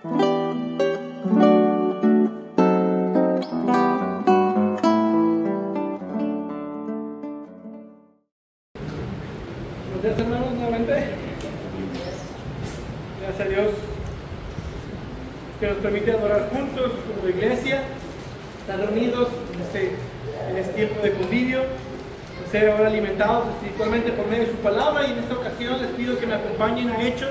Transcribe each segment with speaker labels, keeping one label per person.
Speaker 1: Buenos días, hermanos, nuevamente. Gracias a Dios que nos permite adorar juntos como iglesia, estar reunidos en este tiempo de convivio, ser ahora alimentados espiritualmente por medio de su palabra. Y en esta ocasión les pido que me acompañen a Hechos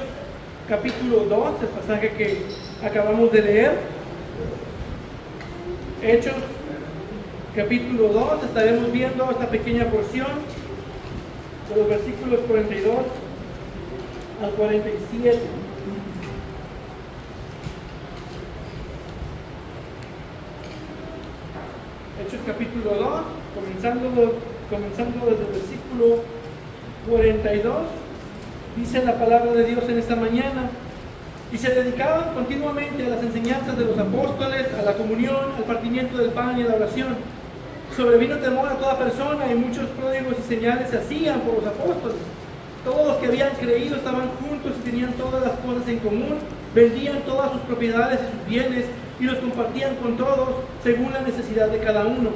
Speaker 1: capítulo 2, el pasaje que acabamos de leer. Hechos capítulo 2, estaremos viendo esta pequeña porción de los versículos 42 al 47. Hechos capítulo 2, comenzando desde el versículo 42, dice la palabra de Dios en esta mañana: y se dedicaban continuamente a las enseñanzas de los apóstoles, a la comunión, al partimiento del pan y a la oración. Sobrevino temor a toda persona, y muchos pródigos y señales se hacían por los apóstoles. Todos los que habían creído estaban juntos y tenían todas las cosas en común, vendían todas sus propiedades y sus bienes y los compartían con todos según la necesidad de cada uno.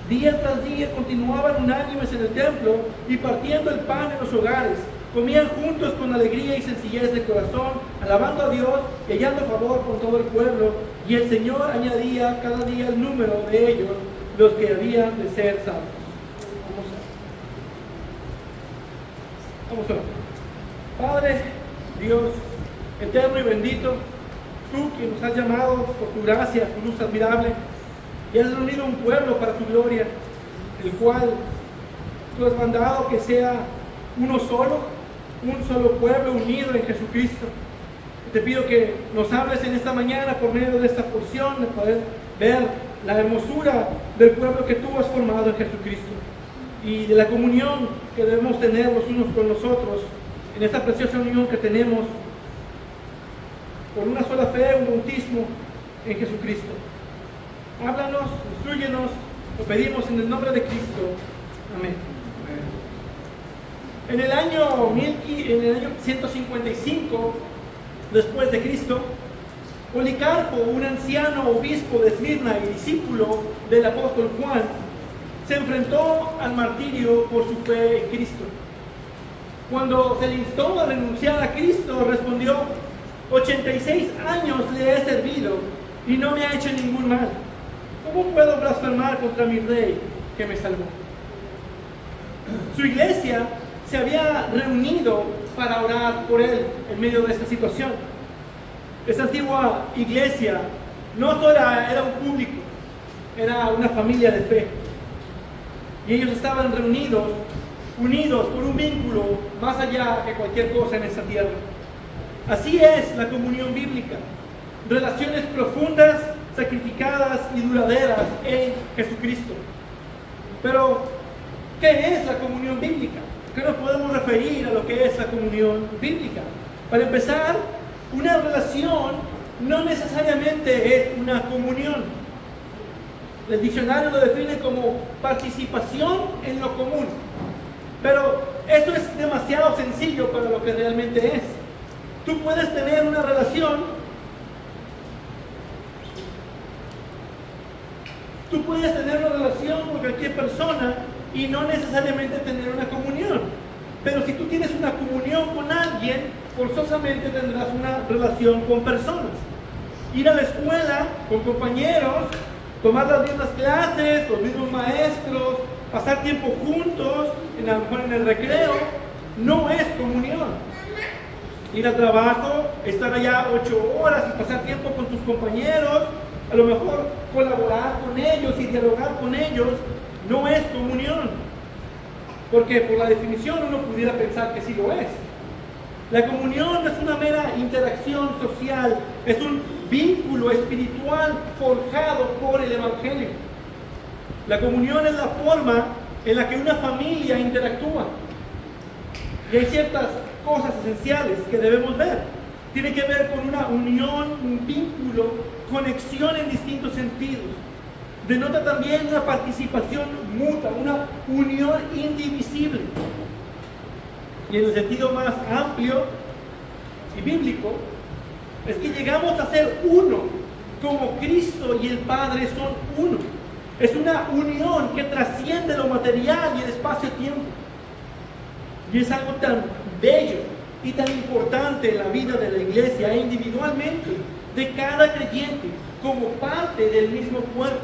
Speaker 1: Día tras día continuaban unánimes en el templo y partiendo el pan en los hogares. Comían juntos con alegría y sencillez de corazón, alabando a Dios y hallando favor con todo el pueblo. Y el Señor añadía cada día el número de ellos, los que habían de ser salvos. Vamos a ver. Padre, Dios eterno y bendito, tú que nos has llamado por tu gracia, tu luz admirable, y has reunido un pueblo para tu gloria, el cual tú has mandado que sea uno solo, un solo pueblo unido en Jesucristo. Te pido que nos hables en esta mañana por medio de esta porción, de poder ver la hermosura del pueblo que tú has formado en Jesucristo y de la comunión que debemos tener los unos con los otros en esta preciosa unión que tenemos por una sola fe, un bautismo en Jesucristo. Háblanos, instrúyenos, lo pedimos en el nombre de Cristo. Amén. En el año 155 después de Cristo, Policarpo, un anciano obispo de Esmirna y discípulo del apóstol Juan, se enfrentó al martirio por su fe en Cristo. Cuando se le instó a renunciar a Cristo, respondió: 86 años le he servido y no me ha hecho ningún mal. ¿Cómo puedo blasfemar contra mi rey que me salvó? Su iglesia se había reunido para orar por él en medio de esta situación. Esta antigua iglesia no solo era un público, era una familia de fe. Y ellos estaban reunidos, unidos por un vínculo más allá que cualquier cosa en esta tierra. Así es la comunión bíblica: relaciones profundas, sacrificadas y duraderas en Jesucristo. Pero, ¿qué es la comunión bíblica? ¿Qué nos podemos referir a lo que es la comunión bíblica? Para empezar, una relación no necesariamente es una comunión. El diccionario lo define como participación en lo común. Pero esto es demasiado sencillo para lo que realmente es. Tú puedes tener una relación, con cualquier persona y no necesariamente tener una comunión. Pero si tú tienes una comunión con alguien, forzosamente tendrás una relación con personas. Ir a la escuela con compañeros, tomar las mismas clases, los mismos maestros, pasar tiempo juntos, a lo mejor en el recreo, no es comunión. Ir al trabajo, estar allá 8 horas y pasar tiempo con tus compañeros, a lo mejor colaborar con ellos y dialogar con ellos, no es comunión. Porque por la definición uno pudiera pensar que sí lo es. La comunión no es una mera interacción social, es un vínculo espiritual forjado por el Evangelio. La comunión es la forma en la que una familia interactúa. Y hay ciertas cosas esenciales que debemos ver. Tiene que ver con una unión, un vínculo, conexión en distintos sentidos. Denota también una participación mutua, una unión indivisible. Y en el sentido más amplio y bíblico, Es que llegamos a ser uno, como Cristo y el Padre son uno. Es una unión que trasciende lo material y el espacio-tiempo. Y es algo tan bello y tan importante en la vida de la iglesia e individualmente de cada creyente como parte del mismo cuerpo.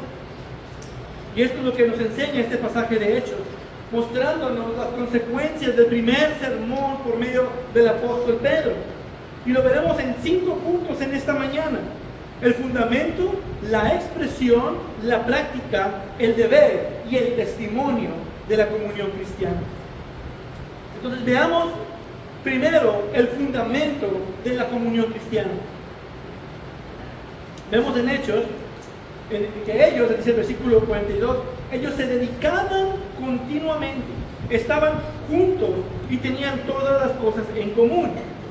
Speaker 1: Y esto es lo que nos enseña este pasaje de Hechos, mostrándonos las consecuencias del primer sermón por medio del apóstol Pedro. Y lo veremos en 5 puntos en esta mañana: el fundamento, la expresión, la práctica, el deber y el testimonio de la comunión cristiana. Entonces veamos primero el fundamento de la comunión cristiana. Vemos en Hechos que ellos, dice el versículo 42, ellos se dedicaban continuamente, estaban juntos y tenían todas las cosas en común.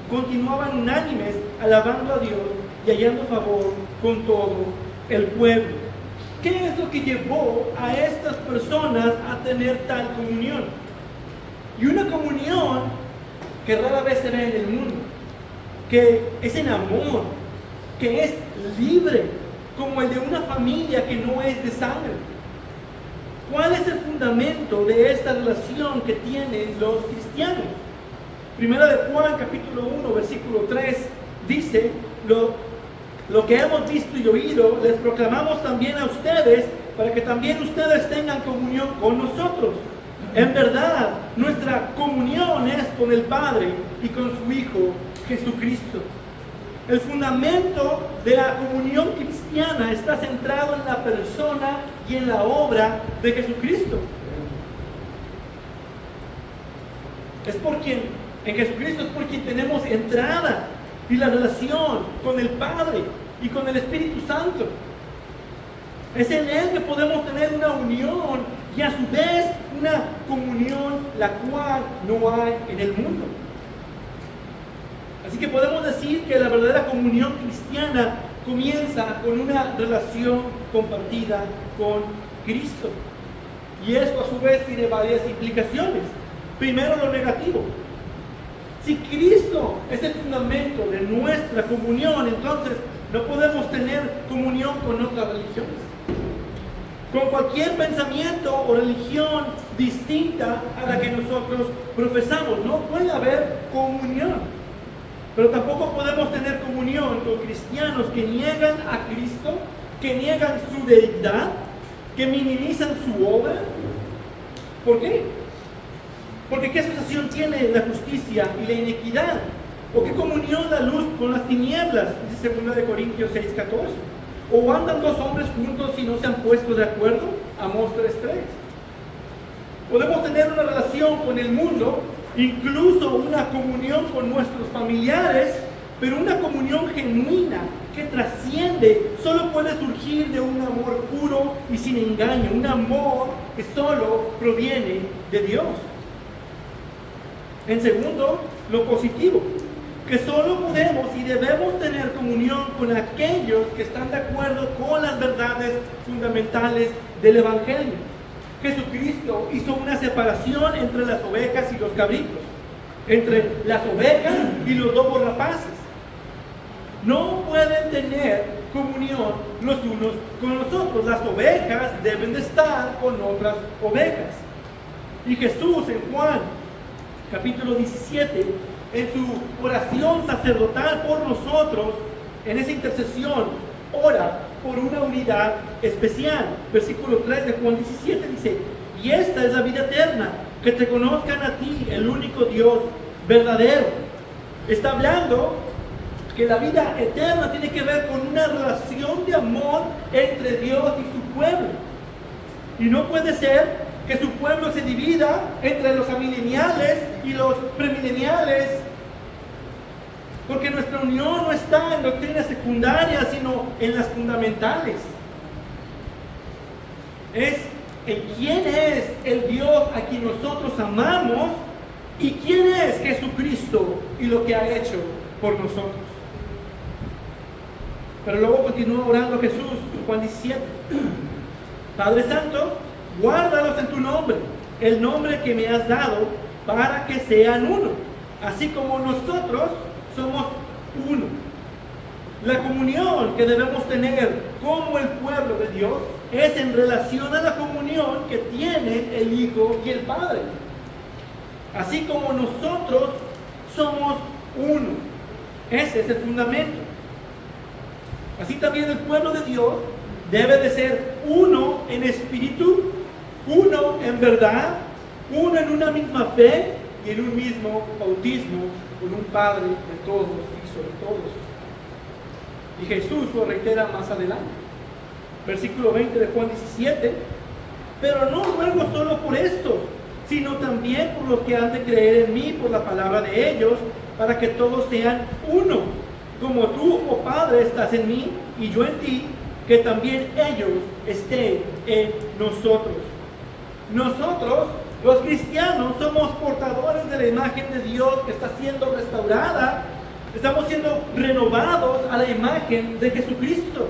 Speaker 1: Continuaban unánimes, alabando a Dios y hallando favor con todo el pueblo. ¿Qué es lo que llevó a estas personas a tener tal comunión? Y una comunión que rara vez se ve en el mundo, que es en amor, que es libre, como el de una familia que no es de sangre. ¿Cuál es el fundamento de esta relación que tienen los cristianos? Primera de Juan, capítulo 1, versículo 3, dice: lo que hemos visto y oído, les proclamamos también a ustedes, para que también ustedes tengan comunión con nosotros. En verdad, nuestra comunión es con el Padre y con su Hijo, Jesucristo. El fundamento de la comunión cristiana está centrado en la persona y en la obra de Jesucristo. En Jesucristo es por quien tenemos entrada y la relación con el Padre y con el Espíritu Santo. Es en Él que podemos tener una unión y a su vez una comunión la cual no hay en el mundo. Así que podemos decir que la verdadera comunión cristiana comienza con una relación compartida con Cristo. Y esto a su vez tiene varias implicaciones. Primero, lo negativo. Si Cristo es el fundamento de nuestra comunión, entonces no podemos tener comunión con otras religiones. Con cualquier pensamiento o religión distinta a la que nosotros profesamos, no puede haber comunión. Pero tampoco podemos tener comunión con cristianos que niegan a Cristo, que niegan su deidad, que minimizan su obra. ¿Por qué? Porque ¿qué asociación tiene la justicia y la inequidad? ¿O qué comunión la luz con las tinieblas? Dice 2 Corintios 6:14. ¿O andan dos hombres juntos si no se han puesto de acuerdo? Amós 3:3. Podemos tener una relación con el mundo, incluso una comunión con nuestros familiares, pero una comunión genuina que trasciende solo puede surgir de un amor puro y sin engaño, un amor que solo proviene de Dios. En segundo, lo positivo, que solo podemos y debemos tener comunión con aquellos que están de acuerdo con las verdades fundamentales del Evangelio. Jesucristo hizo una separación entre las ovejas y los cabritos, entre las ovejas y los lobos rapaces. No pueden tener comunión los unos con los otros. Las ovejas deben de estar con otras ovejas. Y Jesús en Juan capítulo 17, en su oración sacerdotal por nosotros, en esa intercesión, ora por una unidad especial. Versículo 3 de Juan 17 dice: y esta es la vida eterna, que te conozcan a ti, el único Dios verdadero. Está hablando que la vida eterna tiene que ver con una relación de amor entre Dios y su pueblo. Y no puede ser que su pueblo se divida entre los amileniales y los premileniales, porque nuestra unión no está en doctrinas secundarias, sino en las fundamentales. Es en quién es el Dios a quien nosotros amamos y quién es Jesucristo y lo que ha hecho por nosotros. Pero luego continúa orando Jesús, Juan 17. Padre Santo, guárdalos en tu nombre, el nombre que me has dado, para que sean uno, así como nosotros somos uno. La comunión que debemos tener como el pueblo de Dios es en relación a la comunión que tienen el Hijo y el Padre. Así como nosotros somos uno. Ese es el fundamento. Así también el pueblo de Dios debe de ser uno en espíritu, uno en verdad, uno en una misma fe y en un mismo bautismo con un Padre de todos y sobre todos. Y Jesús lo reitera más adelante. Versículo 20 de Juan 17. Pero no ruego solo por estos, sino también por los que han de creer en mí por la palabra de ellos, para que todos sean uno, como tú, oh Padre, estás en mí y yo en ti, que también ellos estén en nosotros. Nosotros, los cristianos, somos portadores de la imagen de Dios que está siendo restaurada. Estamos siendo renovados a la imagen de Jesucristo.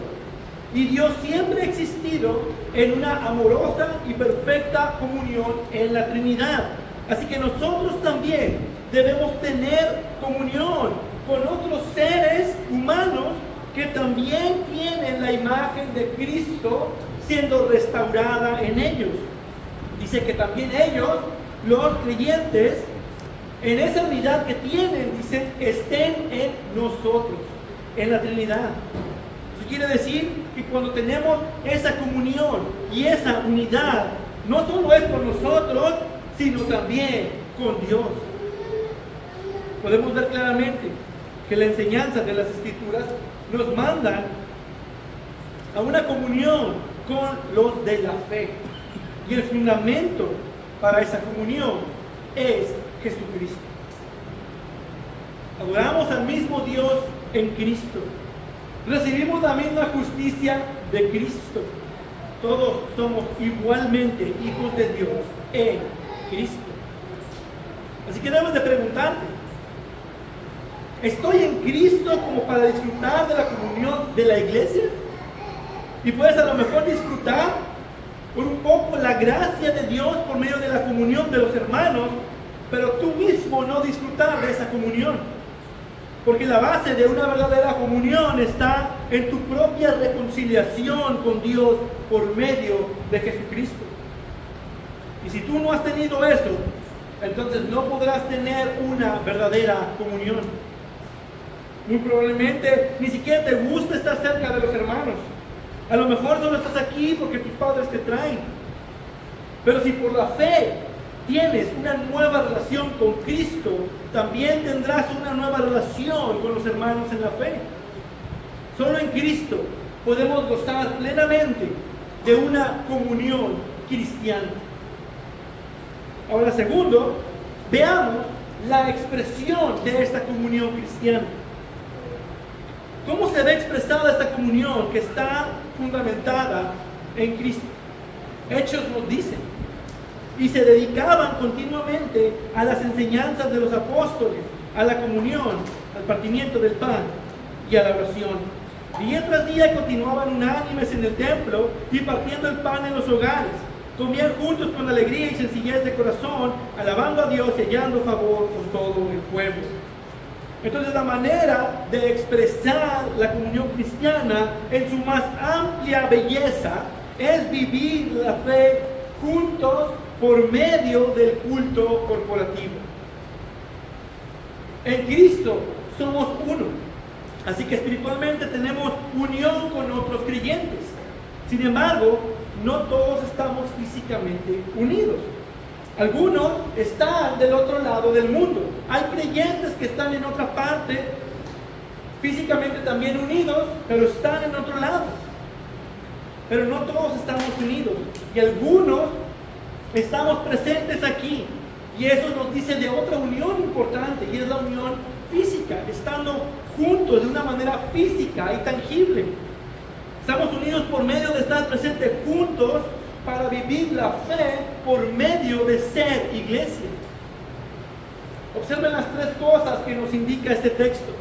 Speaker 1: Y Dios siempre ha existido en una amorosa y perfecta comunión en la Trinidad. Así que nosotros también debemos tener comunión con otros seres humanos que también tienen la imagen de Cristo siendo restaurada en ellos. Dice que también ellos, los creyentes, en esa unidad que tienen, dicen, estén en nosotros, en la Trinidad. Eso quiere decir que cuando tenemos esa comunión y esa unidad, no solo es con nosotros, sino también con Dios. Podemos ver claramente que la enseñanza de las Escrituras nos mandan a una comunión con los de la fe. Y el fundamento para esa comunión es Jesucristo. Adoramos al mismo Dios en Cristo. Recibimos la misma justicia de Cristo. Todos somos igualmente hijos de Dios en Cristo. Así que debes de preguntarte, ¿estoy en Cristo como para disfrutar de la comunión de la iglesia? Y puedes a lo mejor disfrutar por un poco la gracia de Dios por medio de la comunión de los hermanos, pero tú mismo no disfrutar de esa comunión. Porque la base de una verdadera comunión está en tu propia reconciliación con Dios por medio de Jesucristo. Y si tú no has tenido eso, entonces no podrás tener una verdadera comunión. Muy probablemente ni siquiera te gusta estar cerca de los hermanos. A lo mejor solo estás aquí porque tus padres te traen. Pero si por la fe tienes una nueva relación con Cristo, también tendrás una nueva relación con los hermanos en la fe. Solo en Cristo podemos gozar plenamente de una comunión cristiana. Ahora, segundo, veamos la expresión de esta comunión cristiana. ¿Cómo se ve expresada esta comunión que está fundamentada en Cristo? Hechos nos dicen, y se dedicaban continuamente a las enseñanzas de los apóstoles, a la comunión, al partimiento del pan y a la oración. Día tras día continuaban unánimes en el templo y partiendo el pan en los hogares. Comían juntos con alegría y sencillez de corazón, alabando a Dios y hallando favor con todo el pueblo. Entonces la manera de expresar la comunión cristiana en su más amplia belleza es vivir la fe juntos por medio del culto corporativo. En Cristo somos uno, así que espiritualmente tenemos unión con otros creyentes. Sin embargo, no todos estamos físicamente unidos. Algunos están del otro lado del mundo. Hay creyentes que están en otra parte, físicamente también unidos, pero están en otro lado. Pero no todos estamos unidos. Y algunos estamos presentes aquí. Y eso nos dice de otra unión importante, y es la unión física, estando juntos de una manera física y tangible. Estamos unidos por medio de estar presentes juntos para vivir la fe por medio de ser iglesia. Observen las tres cosas que nos indica este texto.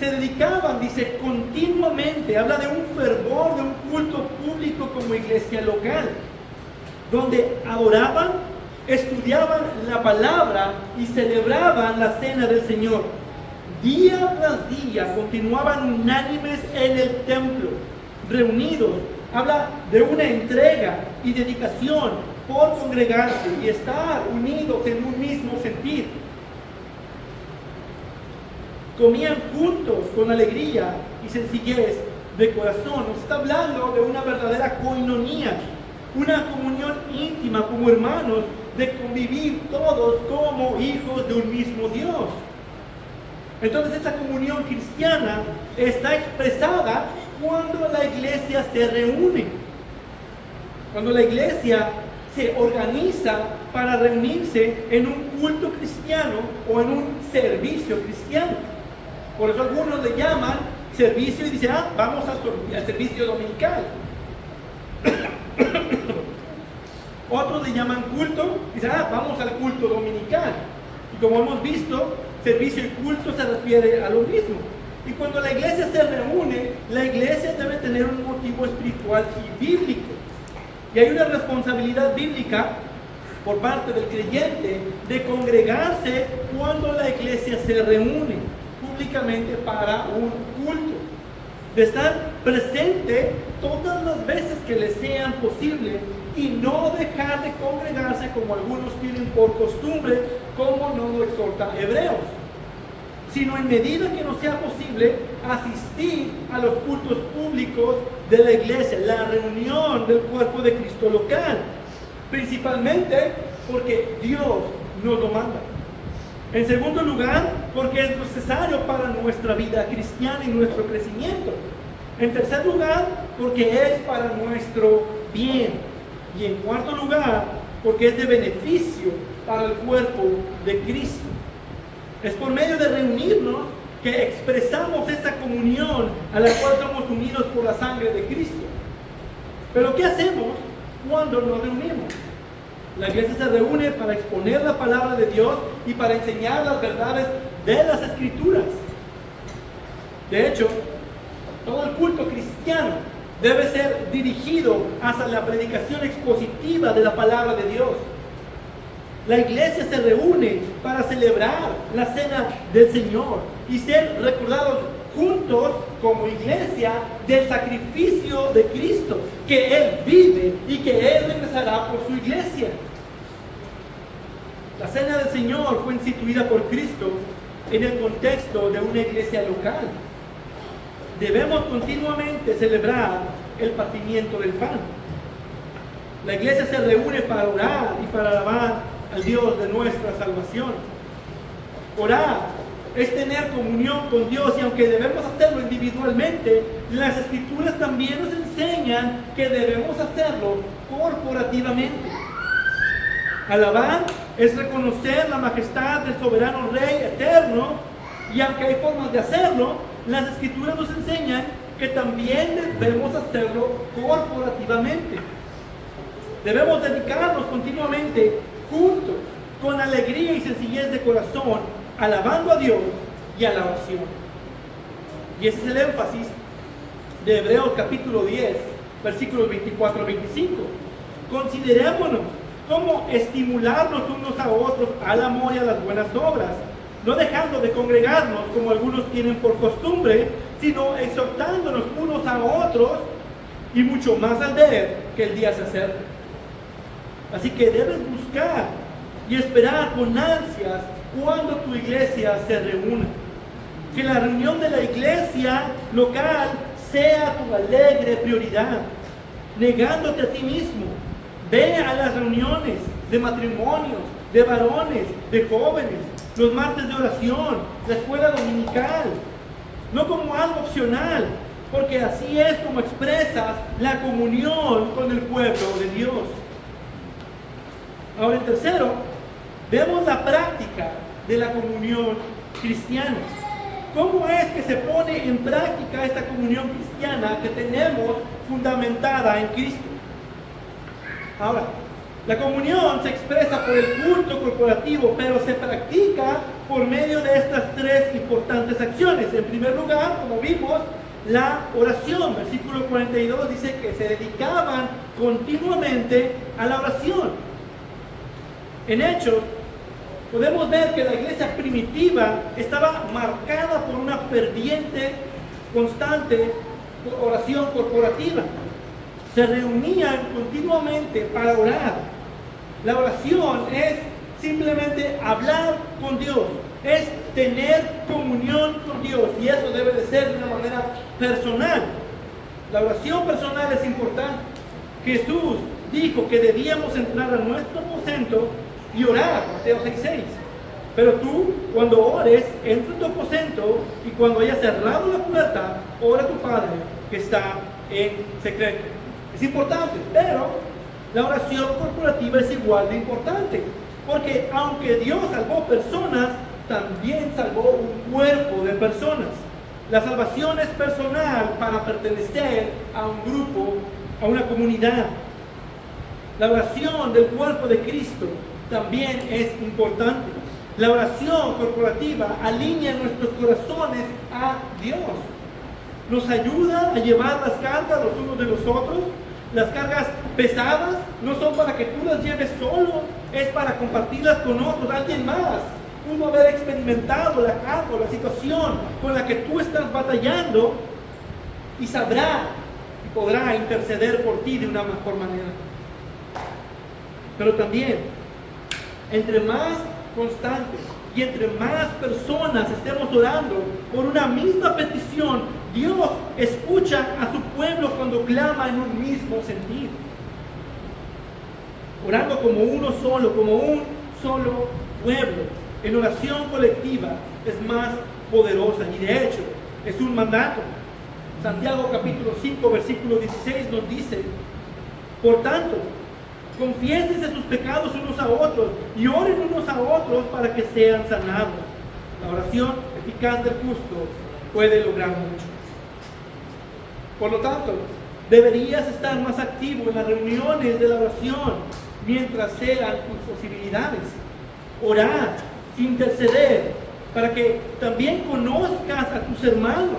Speaker 1: Se dedicaban, dice, continuamente, habla de un fervor, de un culto público como iglesia local, donde adoraban, estudiaban la palabra y celebraban la cena del Señor. día tras día continuaban unánimes en el templo, reunidos. Habla de una entrega y dedicación por congregarse y estar unidos en un mismo sentir. Comían juntos con alegría y sencillez de corazón. Nos está hablando de una verdadera coinonía, una comunión íntima como hermanos, de convivir todos como hijos de un mismo Dios. Entonces esa comunión cristiana está expresada cuando la iglesia se reúne, cuando la iglesia se organiza para reunirse en un culto cristiano o en un servicio cristiano. Por eso algunos le llaman servicio y dicen, vamos al servicio dominical. Otros le llaman culto y dicen, vamos al culto dominical. Y como hemos visto, servicio y culto se refiere a lo mismo. Y cuando la iglesia se reúne, la iglesia debe tener un motivo espiritual y bíblico. Y hay una responsabilidad bíblica por parte del creyente de congregarse cuando la iglesia se reúne públicamente para un culto, de estar presente todas las veces que les sean posible y no dejar de congregarse como algunos tienen por costumbre, como nos lo exhorta Hebreos, sino en medida que nos sea posible asistir a los cultos públicos de la iglesia, la reunión del cuerpo de Cristo local, principalmente porque Dios nos lo manda. En segundo lugar, porque es necesario para nuestra vida cristiana y nuestro crecimiento. En tercer lugar, porque es para nuestro bien. Y en cuarto lugar, porque es de beneficio para el cuerpo de Cristo. Es por medio de reunirnos que expresamos esa comunión a la cual somos unidos por la sangre de Cristo. Pero ¿qué hacemos cuando nos reunimos? La iglesia se reúne para exponer la palabra de Dios y para enseñar las verdades de las Escrituras. De hecho, todo el culto cristiano debe ser dirigido hacia la predicación expositiva de la palabra de Dios. La iglesia se reúne para celebrar la cena del Señor y ser recordados juntos como iglesia del sacrificio de Cristo, que Él vive y que Él regresará por su iglesia. La cena del Señor fue instituida por Cristo en el contexto de una iglesia local. Debemos continuamente celebrar el partimiento del pan. La iglesia se reúne para orar y para alabar al Dios de nuestra salvación. Orar es tener comunión con Dios, y aunque debemos hacerlo individualmente, las Escrituras también nos enseñan que debemos hacerlo corporativamente. Alabar es reconocer la majestad del soberano Rey eterno, y aunque hay formas de hacerlo, las Escrituras nos enseñan que también debemos hacerlo corporativamente. Debemos dedicarnos continuamente juntos, con alegría y sencillez de corazón, alabando a Dios y a la oración. Y ese es el énfasis de Hebreos capítulo 10, versículos 24 al 25. Considerémonos cómo estimularnos unos a otros al amor y a las buenas obras, no dejando de congregarnos como algunos tienen por costumbre, sino exhortándonos unos a otros, y mucho más al ver que el día se acerca. Así que debes buscar y esperar con ansias cuando tu iglesia se reúna. Que la reunión de la iglesia local sea tu alegre prioridad, negándote a ti mismo. Ve a las reuniones de matrimonios, de varones, de jóvenes, los martes de oración, la escuela dominical, no como algo opcional, porque así es como expresas la comunión con el pueblo de Dios. Ahora, en tercero, vemos la práctica de la comunión cristiana. ¿Cómo es que se pone en práctica esta comunión cristiana que tenemos fundamentada en Cristo? Ahora, la comunión se expresa por el culto corporativo, pero se practica por medio de estas tres importantes acciones. En primer lugar, como vimos, la oración. Versículo 42 dice que se dedicaban continuamente a la oración. En Hechos, Podemos ver que la iglesia primitiva estaba marcada por una ferviente, constante oración corporativa. Se reunían continuamente para orar. La oración es simplemente hablar con Dios, es tener comunión con Dios, y eso debe de ser de una manera personal. La oración personal es importante. Jesús dijo que debíamos entrar a nuestro aposento y orar, Mateo 6:6. Pero tú, cuando ores, entra en tu aposento, y cuando hayas cerrado la puerta, ora a tu Padre que está en secreto. Es importante, pero la oración corporativa es igual de importante, porque aunque Dios salvó personas, también salvó un cuerpo de personas. La salvación es personal para pertenecer a un grupo, a una comunidad. La oración del cuerpo de Cristo también es importante. La oración corporativa alinea nuestros corazones a Dios. Nos ayuda a llevar las cargas los unos de los otros. Las cargas pesadas no son para que tú las lleves solo, es para compartirlas con otros, alguien más. Uno haber experimentado la carga o la situación con la que tú estás batallando, y sabrá y podrá interceder por ti de una mejor manera. Pero también, entre más constantes y entre más personas estemos orando por una misma petición, Dios escucha a su pueblo cuando clama en un mismo sentir. Orando como uno solo, como un solo pueblo, en oración colectiva es más poderosa, y de hecho es un mandato. Santiago capítulo 5 versículo 16 nos dice: por tanto, confiésense sus pecados unos a otros y oren unos a otros para que sean sanados. La oración eficaz del justo puede lograr mucho. Por lo tanto, deberías estar más activo en las reuniones de la oración mientras sean tus posibilidades. Orar, interceder, para que también conozcas a tus hermanos,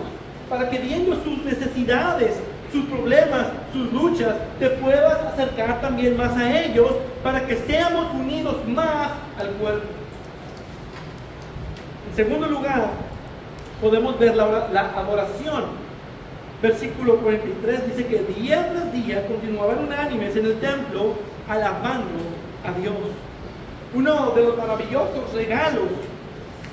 Speaker 1: para que viendo sus necesidades, sus problemas, sus luchas, te puedas acercar también más a ellos, para que seamos unidos más al cuerpo. En segundo lugar, podemos ver la adoración. Versículo 43 dice que día tras día continuaban unánimes en el templo, alabando a Dios. Uno de los maravillosos regalos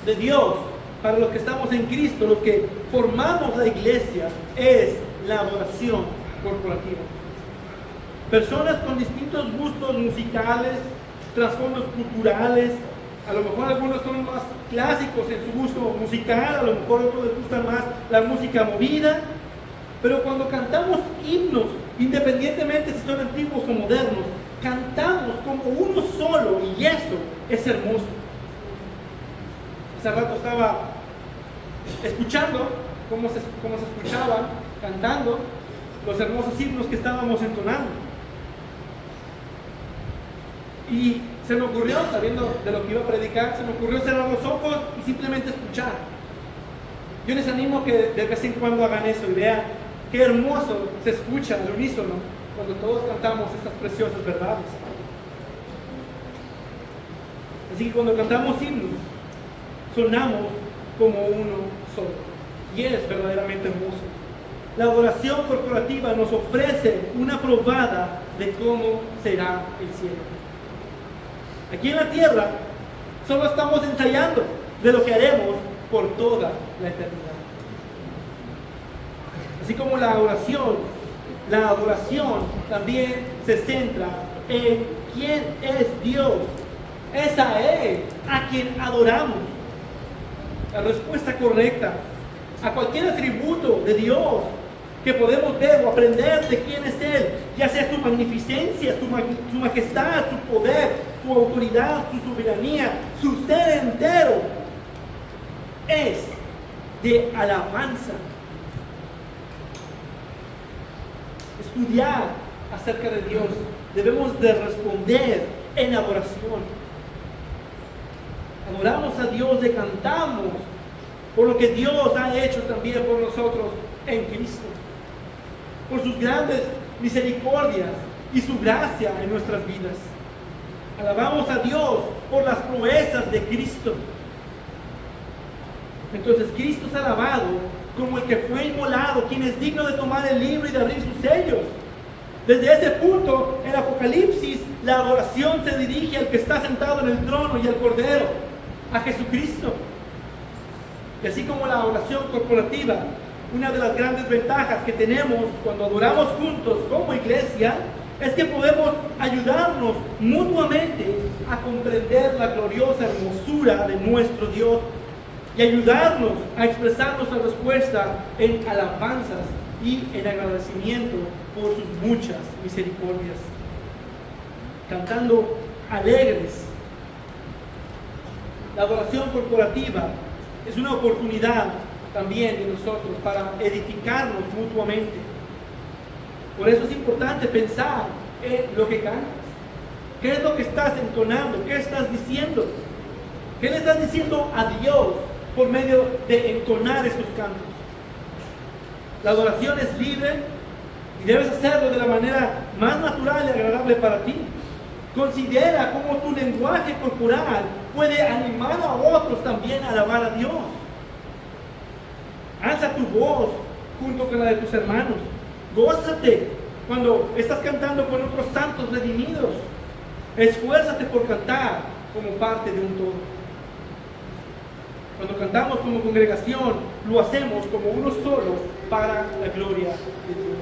Speaker 1: de Dios para los que estamos en Cristo, los que formamos la iglesia, es la adoración corporativa. Personas con distintos gustos musicales, trasfondos culturales, a lo mejor algunos son más clásicos en su gusto musical, a lo mejor a otros les gusta más la música movida, pero cuando cantamos himnos, independientemente si son antiguos o modernos, cantamos como uno solo, y eso es hermoso. Hace rato estaba escuchando cómo se escuchaban cantando los hermosos himnos que estábamos entonando, y se me ocurrió, sabiendo de lo que iba a predicar, se me ocurrió cerrar los ojos y simplemente escuchar. Yo les animo que de vez en cuando hagan eso y vean qué hermoso se escucha al unísono cuando todos cantamos estas preciosas verdades. Así que cuando cantamos himnos, sonamos como uno solo, y es verdaderamente hermoso. La adoración corporativa nos ofrece una probada de cómo será el cielo. Aquí en la tierra solo estamos ensayando de lo que haremos por toda la eternidad. Así como la adoración también se centra en quién es Dios. Es a Él a quien adoramos. La respuesta correcta a cualquier atributo de Dios que podemos ver o aprender de quién es Él, ya sea su magnificencia, su majestad, su poder, su autoridad, su soberanía, su ser entero, es de alabanza. Estudiar acerca de Dios, debemos de responder en adoración. Adoramos a Dios, le cantamos por lo que Dios ha hecho también por nosotros en Cristo, por sus grandes misericordias y su gracia en nuestras vidas. Alabamos a Dios por las proezas de Cristo. Entonces Cristo es alabado como el que fue inmolado, quien es digno de tomar el libro y de abrir sus sellos. Desde ese punto, en Apocalipsis, la adoración se dirige al que está sentado en el trono y al Cordero, a Jesucristo. Y así como la oración corporativa, una de las grandes ventajas que tenemos cuando adoramos juntos como iglesia, es que podemos ayudarnos mutuamente a comprender la gloriosa hermosura de nuestro Dios y ayudarnos a expresar nuestra respuesta en alabanzas y en agradecimiento por sus muchas misericordias. Cantando alegres. La adoración corporativa es una oportunidad también de nosotros para edificarnos mutuamente. Por eso es importante pensar en lo que cantas. ¿Qué es lo que estás entonando? ¿Qué estás diciendo? ¿Qué le estás diciendo a Dios por medio de entonar estos cantos? La adoración es libre y debes hacerlo de la manera más natural y agradable para ti. Considera cómo tu lenguaje corporal puede animar a otros también a alabar a Dios. Alza tu voz junto con la de tus hermanos. Gózate cuando estás cantando con otros santos redimidos. Esfuérzate por cantar como parte de un todo. Cuando cantamos como congregación, lo hacemos como uno solo para la gloria de Dios.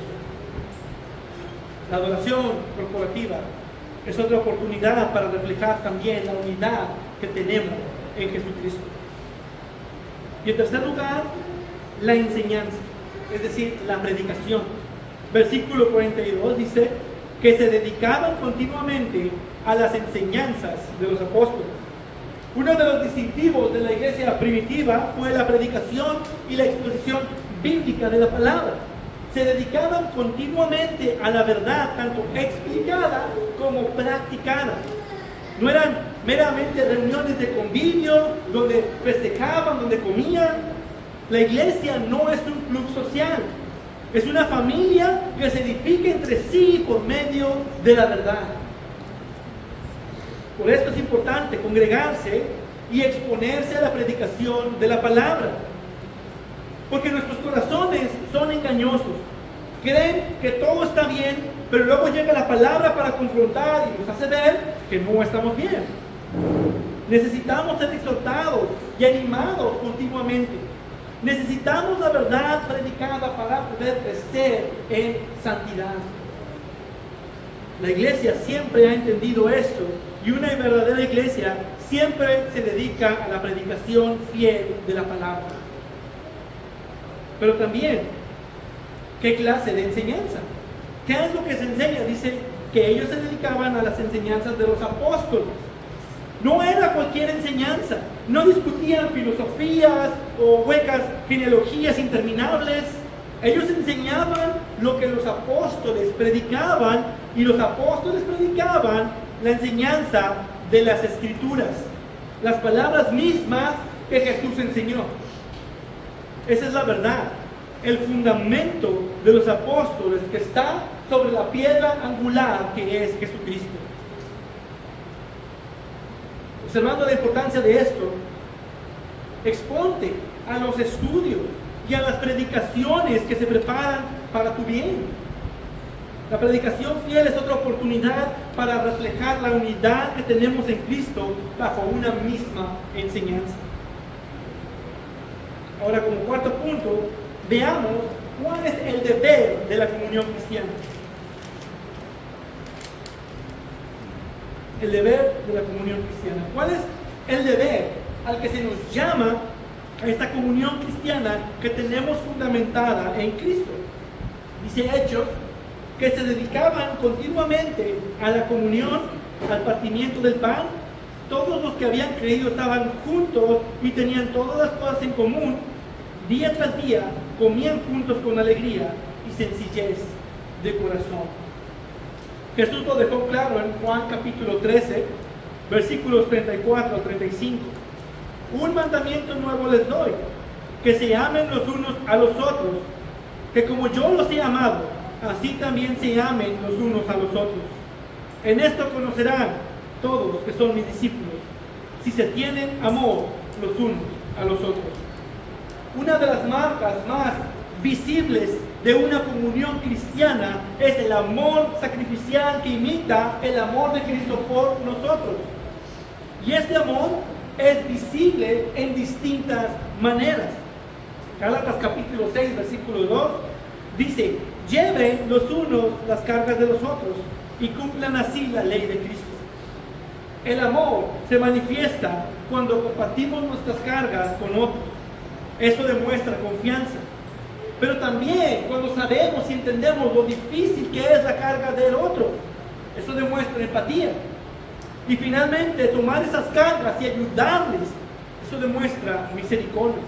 Speaker 1: La adoración corporativa es otra oportunidad para reflejar también la unidad que tenemos en Jesucristo. Y en tercer lugar, la enseñanza, es decir, la predicación. Versículo 42 dice que se dedicaban continuamente a las enseñanzas de los apóstoles. Uno de los distintivos de la iglesia primitiva fue la predicación y la exposición bíblica de la palabra. Se dedicaban continuamente a la verdad, tanto explicada como practicada. No eran meramente reuniones de convivio, donde festejaban, donde comían. La iglesia no es un club social, es una familia que se edifica entre sí por medio de la verdad. Por esto es importante congregarse y exponerse a la predicación de la palabra. Porque nuestros corazones son engañosos. Creen que todo está bien, pero luego llega la palabra para confrontar y nos hace ver que no estamos bien. Necesitamos ser exhortados y animados continuamente. Necesitamos la verdad predicada para poder crecer en santidad. La iglesia siempre ha entendido esto, y una verdadera iglesia siempre se dedica a la predicación fiel de la palabra. Pero también, ¿qué clase de enseñanza? ¿Qué es lo que se enseña? Dice que ellos se dedicaban a las enseñanzas de los apóstoles. No era cualquier enseñanza. No discutían filosofías o huecas genealogías interminables. Ellos enseñaban lo que los apóstoles predicaban, y los apóstoles predicaban la enseñanza de las Escrituras, las palabras mismas que Jesús enseñó. Esa es la verdad, el fundamento de los apóstoles que está sobre la piedra angular que es Jesucristo. Observando la importancia de esto, exponte a los estudios y a las predicaciones que se preparan para tu bien. La predicación fiel es otra oportunidad para reflejar la unidad que tenemos en Cristo bajo una misma enseñanza. Ahora, como cuarto punto, veamos cuál es el deber de la comunión cristiana. El deber de la comunión cristiana. ¿Cuál es el deber al que se nos llama a esta comunión cristiana que tenemos fundamentada en Cristo? Dice Hechos que se dedicaban continuamente a la comunión, al partimiento del pan. Todos los que habían creído estaban juntos y tenían todas las cosas en común. Día tras día comían juntos con alegría y sencillez de corazón. Jesús lo dejó claro en Juan capítulo 13, versículos 34 al 35. Un mandamiento nuevo les doy, que se amen los unos a los otros, que como yo los he amado, así también se amen los unos a los otros. En esto conocerán todos que son mis discípulos, si se tienen amor los unos a los otros. Una de las marcas más visibles de una comunión cristiana es el amor sacrificial que imita el amor de Cristo por nosotros. Y este amor es visible en distintas maneras. Gálatas capítulo 6, versículo 2 dice: lleven los unos las cargas de los otros y cumplan así la ley de Cristo. El amor se manifiesta cuando compartimos nuestras cargas con otros. Eso demuestra confianza. Pero también cuando sabemos y entendemos lo difícil que es la carga del otro. Eso demuestra empatía. Y finalmente tomar esas cargas y ayudarles. Eso demuestra misericordia.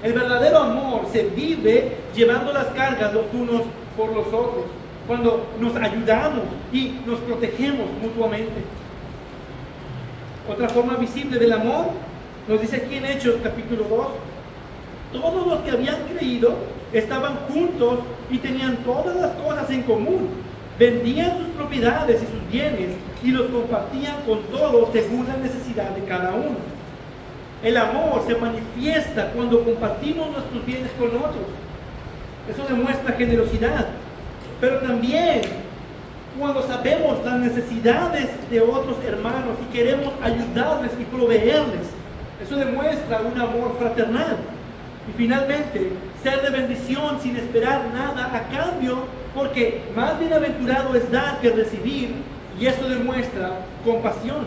Speaker 1: El verdadero amor se vive llevando las cargas los unos por los otros, cuando nos ayudamos y nos protegemos mutuamente. Otra forma visible del amor nos dice aquí en Hechos capítulo 2: todos los que habían creído estaban juntos y tenían todas las cosas en común. Vendían sus propiedades y sus bienes y los compartían con todos según la necesidad de cada uno. El amor se manifiesta cuando compartimos nuestros bienes con otros. Eso demuestra generosidad. Pero también cuando sabemos las necesidades de otros hermanos y queremos ayudarles y proveerles. Eso demuestra un amor fraternal. Y finalmente, ser de bendición sin esperar nada a cambio, porque más bienaventurado es dar que recibir, y eso demuestra compasión.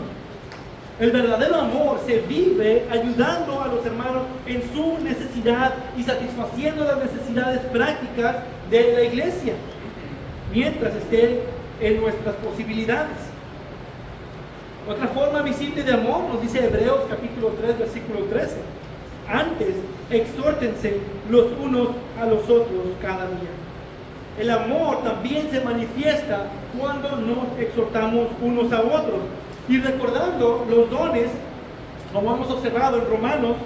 Speaker 1: El verdadero amor se vive ayudando a los hermanos en su necesidad y satisfaciendo las necesidades prácticas de la iglesia, mientras estén en nuestras posibilidades. Otra forma visible de amor nos dice Hebreos capítulo 3, versículo 13. Antes, exhórtense los unos a los otros cada día. El amor también se manifiesta cuando nos exhortamos unos a otros. Y recordando los dones, como hemos observado en Romanos,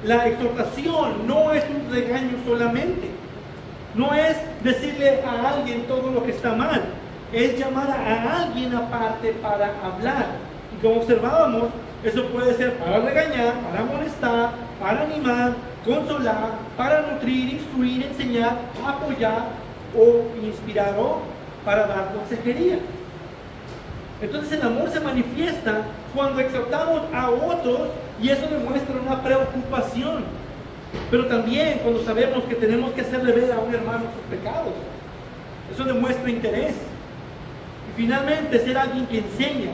Speaker 1: la exhortación no es un regaño solamente. No es decirle a alguien todo lo que está mal. Es llamar a alguien aparte para hablar. Y como observábamos, eso puede ser para regañar, para molestar, para animar, consolar, para nutrir, instruir, enseñar, apoyar o inspirar o para dar consejería. Entonces el amor se manifiesta cuando exhortamos a otros y eso demuestra una preocupación. Pero también cuando sabemos que tenemos que hacerle ver a un hermano sus pecados. Eso demuestra interés. Y finalmente ser alguien que enseña.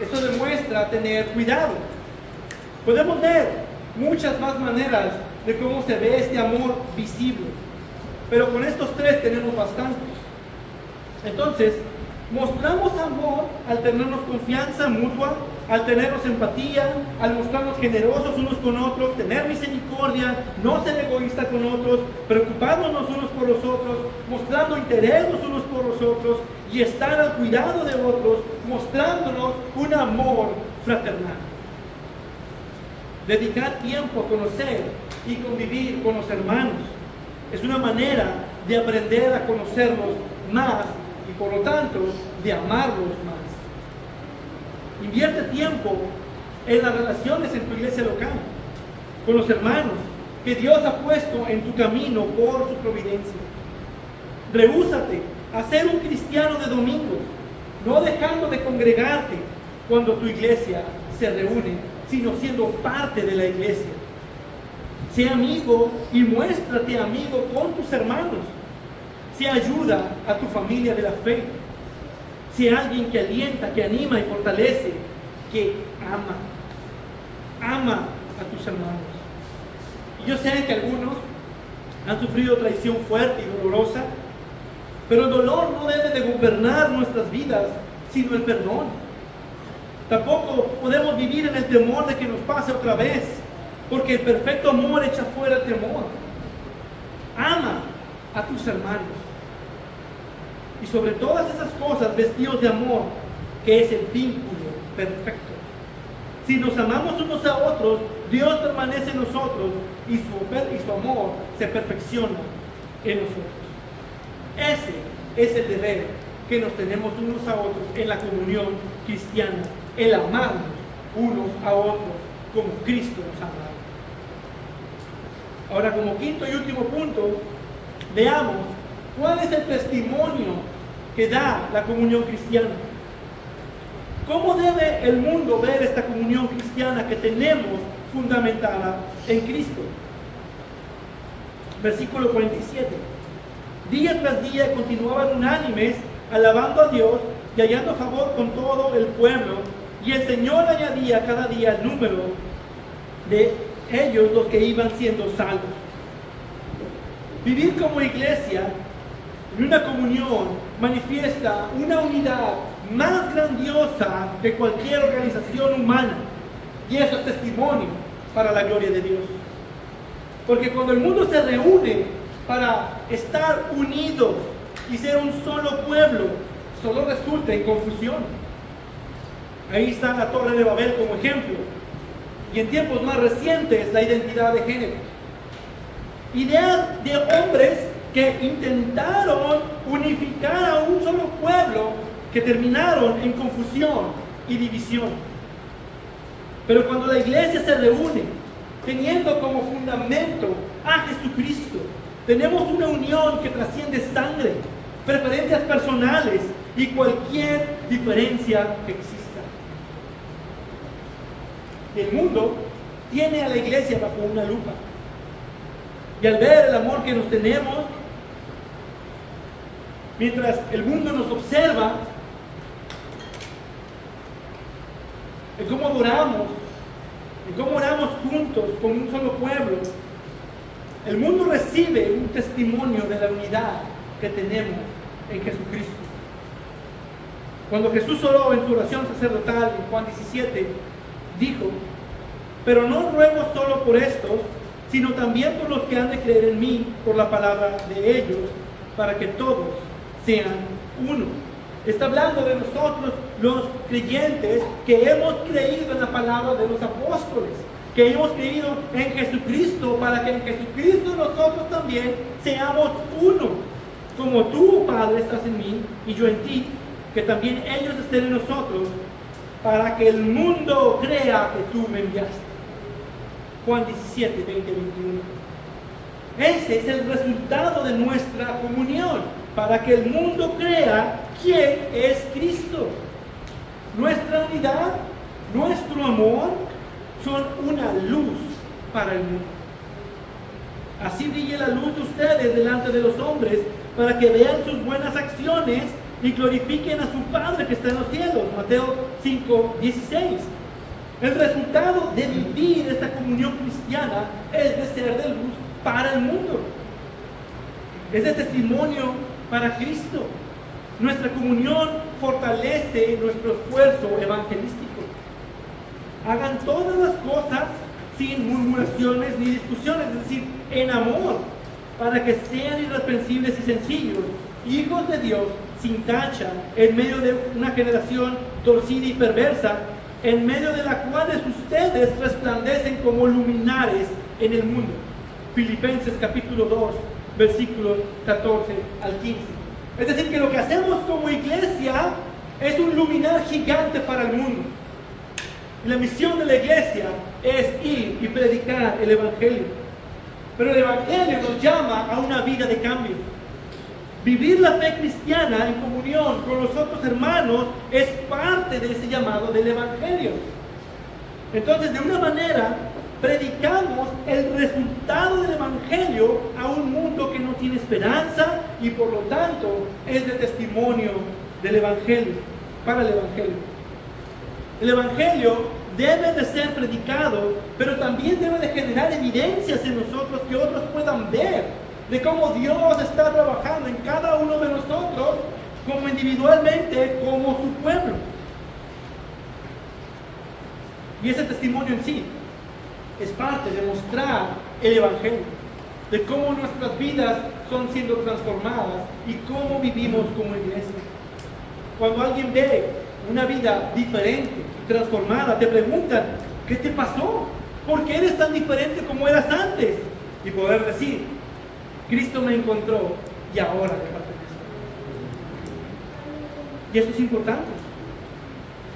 Speaker 1: Eso demuestra tener cuidado. Podemos ver muchas más maneras de cómo se ve este amor visible. Pero con estos tres tenemos bastantes. Entonces, mostramos amor al tenernos confianza mutua, al tenernos empatía, al mostrarnos generosos unos con otros, tener misericordia, no ser egoísta con otros, preocuparnos unos por los otros, mostrando interés los unos por los otros y estar al cuidado de otros, mostrándonos un amor fraternal. Dedicar tiempo a conocer y convivir con los hermanos es una manera de aprender a conocerlos más y por lo tanto de amarlos más. Invierte tiempo en las relaciones en tu iglesia local, con los hermanos que Dios ha puesto en tu camino por su providencia. Rehúsate a ser un cristiano de domingo, no dejando de congregarte cuando tu iglesia se reúne, sino siendo parte de la iglesia. Sé amigo y muéstrate amigo con tus hermanos. Sé ayuda a tu familia de la fe. Sé alguien que alienta, que anima y fortalece, que ama. Ama a tus hermanos. Y yo sé que algunos han sufrido traición fuerte y dolorosa, pero el dolor no debe de gobernar nuestras vidas, sino el perdón. Tampoco podemos vivir en el temor de que nos pase otra vez, porque el perfecto amor echa fuera el temor. Ama a tus hermanos. Y sobre todas esas cosas, vestidos de amor, que es el vínculo perfecto. Si nos amamos unos a otros, Dios permanece en nosotros y su amor se perfecciona en nosotros. Ese es el deber que nos tenemos unos a otros en la comunión cristiana, el amarnos unos a otros como Cristo nos ha amado. Ahora, como quinto y último punto, veamos cuál es el testimonio que da la comunión cristiana. ¿Cómo debe el mundo ver esta comunión cristiana que tenemos fundamentada en Cristo? Versículo 47. Día tras día continuaban unánimes, alabando a Dios y hallando favor con todo el pueblo, y el Señor añadía cada día el número de ellos los que iban siendo salvos. Vivir como iglesia en una comunión manifiesta una unidad más grandiosa que cualquier organización humana, y eso es testimonio para la gloria de Dios. Porque cuando el mundo se reúne para estar unidos y ser un solo pueblo, solo resulta en confusión. Ahí está la Torre de Babel como ejemplo, y en tiempos más recientes la identidad de género. Idea de hombres que intentaron unificar a un solo pueblo, que terminaron en confusión y división. Pero cuando la iglesia se reúne, teniendo como fundamento a Jesucristo, tenemos una unión que trasciende sangre, preferencias personales y cualquier diferencia que exista. El mundo tiene a la iglesia bajo una lupa, y al ver el amor que nos tenemos, mientras el mundo nos observa en cómo oramos juntos como un solo pueblo, el mundo recibe un testimonio de la unidad que tenemos en Jesucristo. Cuando Jesús oró en su oración sacerdotal en Juan 17, dijo: pero no ruego solo por estos, sino también por los que han de creer en mí por la palabra de ellos, para que todos sean uno. Está hablando de nosotros, los creyentes, que hemos creído en la palabra de los apóstoles, que hemos creído en Jesucristo, para que en Jesucristo nosotros también seamos uno. Como tú, Padre, estás en mí y yo en ti, que también ellos estén en nosotros, para que el mundo crea que tú me enviaste. Juan 17, 20, 21. Ese es el resultado de nuestra comunión, para que el mundo crea quién es Cristo. Nuestra unidad, nuestro amor, son una luz para el mundo. Así brille la luz de ustedes delante de los hombres, para que vean sus buenas acciones y glorifiquen a su Padre que está en los cielos. Mateo 5, 16. El resultado de vivir esta comunión cristiana es de ser de luz para el mundo. Es de testimonio para Cristo. Nuestra comunión fortalece nuestro esfuerzo evangelístico. Hagan todas las cosas sin murmuraciones ni discusiones, es decir, en amor, para que sean irreprensibles y sencillos, hijos de Dios, sin tacha, en medio de una generación torcida y perversa, en medio de la cual ustedes resplandecen como luminares en el mundo. Filipenses capítulo 2, versículos 14 al 15. Es decir, que lo que hacemos como iglesia es un luminar gigante para el mundo. Y la misión de la iglesia es ir y predicar el Evangelio. Pero el Evangelio nos llama a una vida de cambio. Vivir la fe cristiana en comunión con los otros hermanos es parte de ese llamado del Evangelio. Entonces, de una manera, predicamos el resultado del Evangelio a un mundo que no tiene esperanza y por lo tanto es de testimonio del Evangelio, para el Evangelio. El Evangelio debe de ser predicado, pero también debe de generar evidencias en nosotros que otros puedan ver de cómo Dios está trabajando en cada uno de nosotros, como individualmente, como su pueblo. Y ese testimonio en sí es parte de mostrar el Evangelio, de cómo nuestras vidas son siendo transformadas y cómo vivimos como iglesia. Cuando alguien ve una vida diferente y transformada, te preguntan: ¿qué te pasó? ¿Por qué eres tan diferente como eras antes? Y poder decir: Cristo me encontró y ahora le pertenezco. Y eso es importante.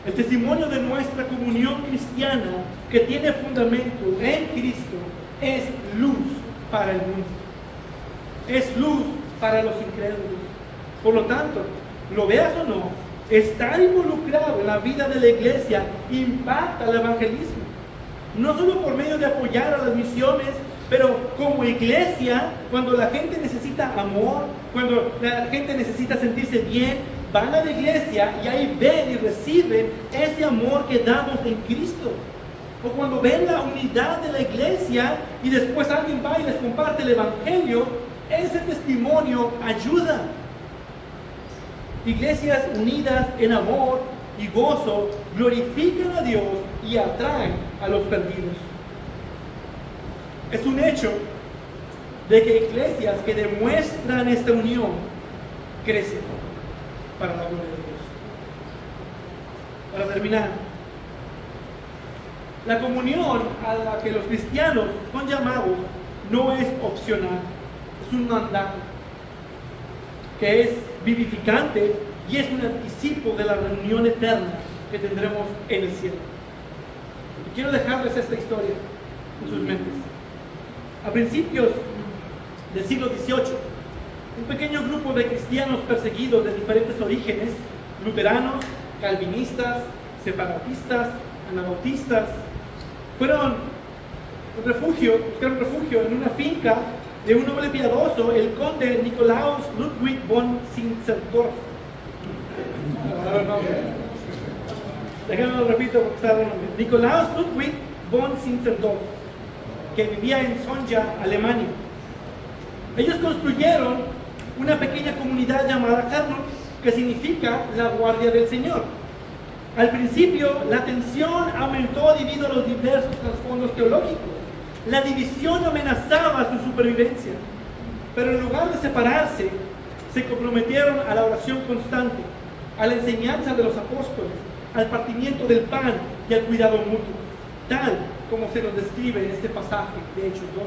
Speaker 1: El testimonio de nuestra comunión cristiana, que tiene fundamento en Cristo, es luz para el mundo. Es luz para los incrédulos. Por lo tanto, lo veas o no, estar involucrado en la vida de la iglesia impacta el evangelismo. No solo por medio de apoyar a las misiones, pero como iglesia, cuando la gente necesita amor, cuando la gente necesita sentirse bien, van a la iglesia y ahí ven y reciben ese amor que damos en Cristo. O cuando ven la unidad de la iglesia y después alguien va y les comparte el evangelio, ese testimonio ayuda. Iglesias unidas en amor y gozo glorifican a Dios y atraen a los perdidos. Es un hecho de que iglesias que demuestran esta unión crecen para la gloria de Dios. Para terminar, la comunión a la que los cristianos son llamados no es opcional, es un mandato que es vivificante y es un anticipo de la reunión eterna que tendremos en el cielo. Y quiero dejarles esta historia en sus mentes. A principios del siglo XVIII, un pequeño grupo de cristianos perseguidos de diferentes orígenes, luteranos, calvinistas, separatistas, anabautistas, buscaron refugio en una finca de un noble piadoso, el conde Nikolaus Ludwig von Zinzendorf. Déjenme lo repito porque está el nombre. Nikolaus Ludwig von Zinzendorf, que vivía en Sonja, Alemania. Ellos construyeron una pequeña comunidad llamada Carnot, que significa la guardia del Señor. Al principio, la tensión aumentó debido a los diversos trasfondos teológicos. La división amenazaba su supervivencia, pero en lugar de separarse, se comprometieron a la oración constante, a la enseñanza de los apóstoles, al partimiento del pan y al cuidado mutuo, tal como se nos describe en este pasaje de Hechos 2.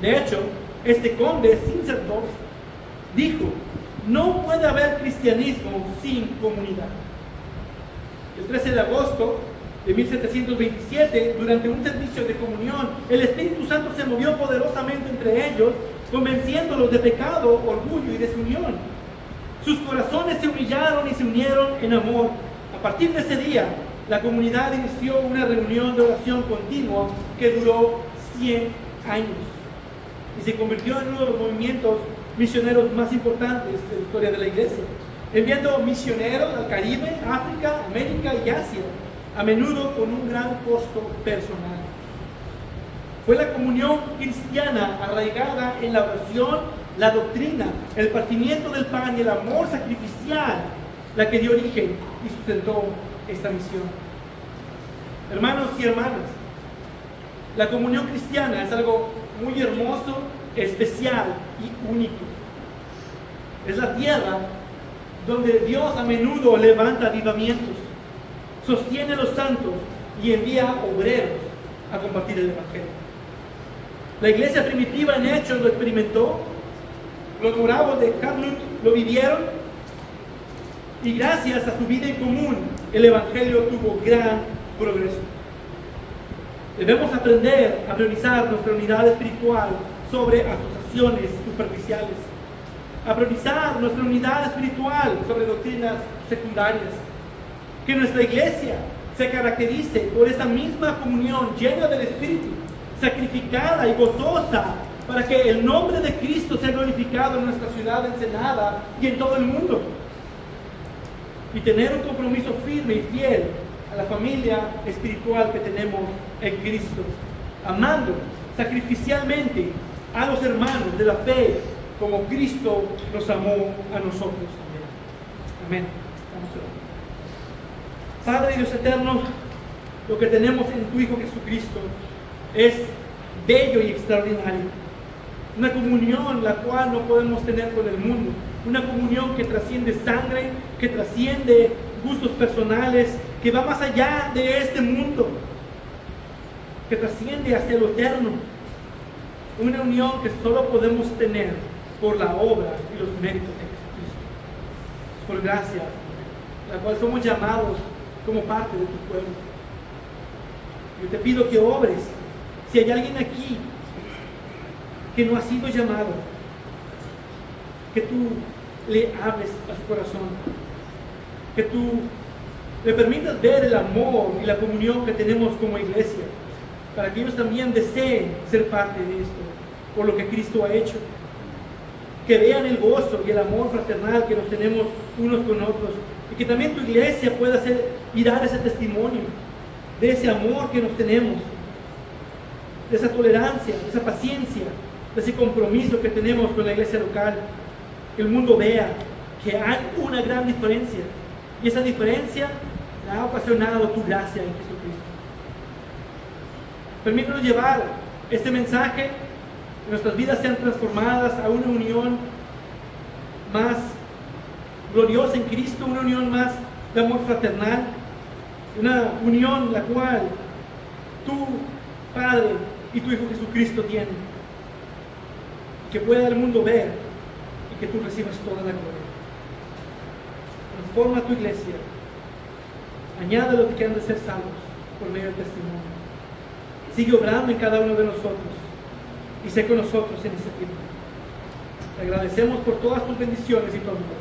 Speaker 1: De hecho, este conde Zinzendorf dijo: no puede haber cristianismo sin comunidad. El 13 de agosto de 1727, durante un servicio de comunión, el Espíritu Santo se movió poderosamente entre ellos, convenciéndolos de pecado, orgullo y desunión. Sus corazones se humillaron y se unieron en amor. A partir de ese día, la comunidad inició una reunión de oración continua que duró 100 años y se convirtió en uno de los movimientos misioneros más importantes de la historia de la iglesia, enviando misioneros al Caribe, África, América y Asia, a menudo con un gran costo personal. Fue la comunión cristiana arraigada en la oración, la doctrina, el partimiento del pan y el amor sacrificial la que dio origen y sustentó esta misión. Hermanos y hermanas, la comunión cristiana es algo muy hermoso, especial y único. Es la tierra donde Dios a menudo levanta avivamientos, sostiene a los santos y envía obreros a compartir el evangelio. La iglesia primitiva en Hechos lo experimentó, los moravos de Carnot lo vivieron, y gracias a su vida en común el evangelio tuvo gran progreso. Debemos aprender a priorizar nuestra unidad espiritual sobre asociaciones superficiales, a priorizar nuestra unidad espiritual sobre doctrinas secundarias. Que nuestra iglesia se caracterice por esa misma comunión llena del Espíritu, sacrificada y gozosa, para que el nombre de Cristo sea glorificado en nuestra ciudad de Ensenada y en todo el mundo. Y tener un compromiso firme y fiel a la familia espiritual que tenemos en Cristo, amando sacrificialmente a los hermanos de la fe como Cristo nos amó a nosotros también. Amén. Vamos a orar. Padre Dios eterno, lo que tenemos en tu Hijo Jesucristo es bello y extraordinario. Una comunión la cual no podemos tener con el mundo. Una comunión que trasciende sangre, que trasciende gustos personales, que va más allá de este mundo, que trasciende hacia lo eterno. Una unión que solo podemos tener por la obra y los méritos de Jesucristo. Por gracia la cual somos llamados como parte de tu pueblo. Yo te pido que obres. Si hay alguien aquí que no ha sido llamado, que tú le hables a su corazón, que tú le permitas ver el amor y la comunión que tenemos como iglesia, para que ellos también deseen ser parte de esto, por lo que Cristo ha hecho. Que vean el gozo y el amor fraternal que nos tenemos unos con otros, y que también tu iglesia pueda hacer y dar ese testimonio de ese amor que nos tenemos, de esa tolerancia, de esa paciencia, de ese compromiso que tenemos con la iglesia local. Que el mundo vea que hay una gran diferencia, y esa diferencia la ha ocasionado tu gracia en Jesucristo. Permítanos llevar este mensaje, que nuestras vidas sean transformadas a una unión más gloriosa en Cristo, una unión más de amor fraternal, una unión la cual tu Padre y tu Hijo Jesucristo tienen, que pueda el mundo ver y que tú recibas toda la gloria. Transforma tu iglesia, añade lo que han de ser salvos por medio del testimonio. Sigue obrando en cada uno de nosotros y sé con nosotros en este tiempo. Te agradecemos por todas tus bendiciones y tu amor.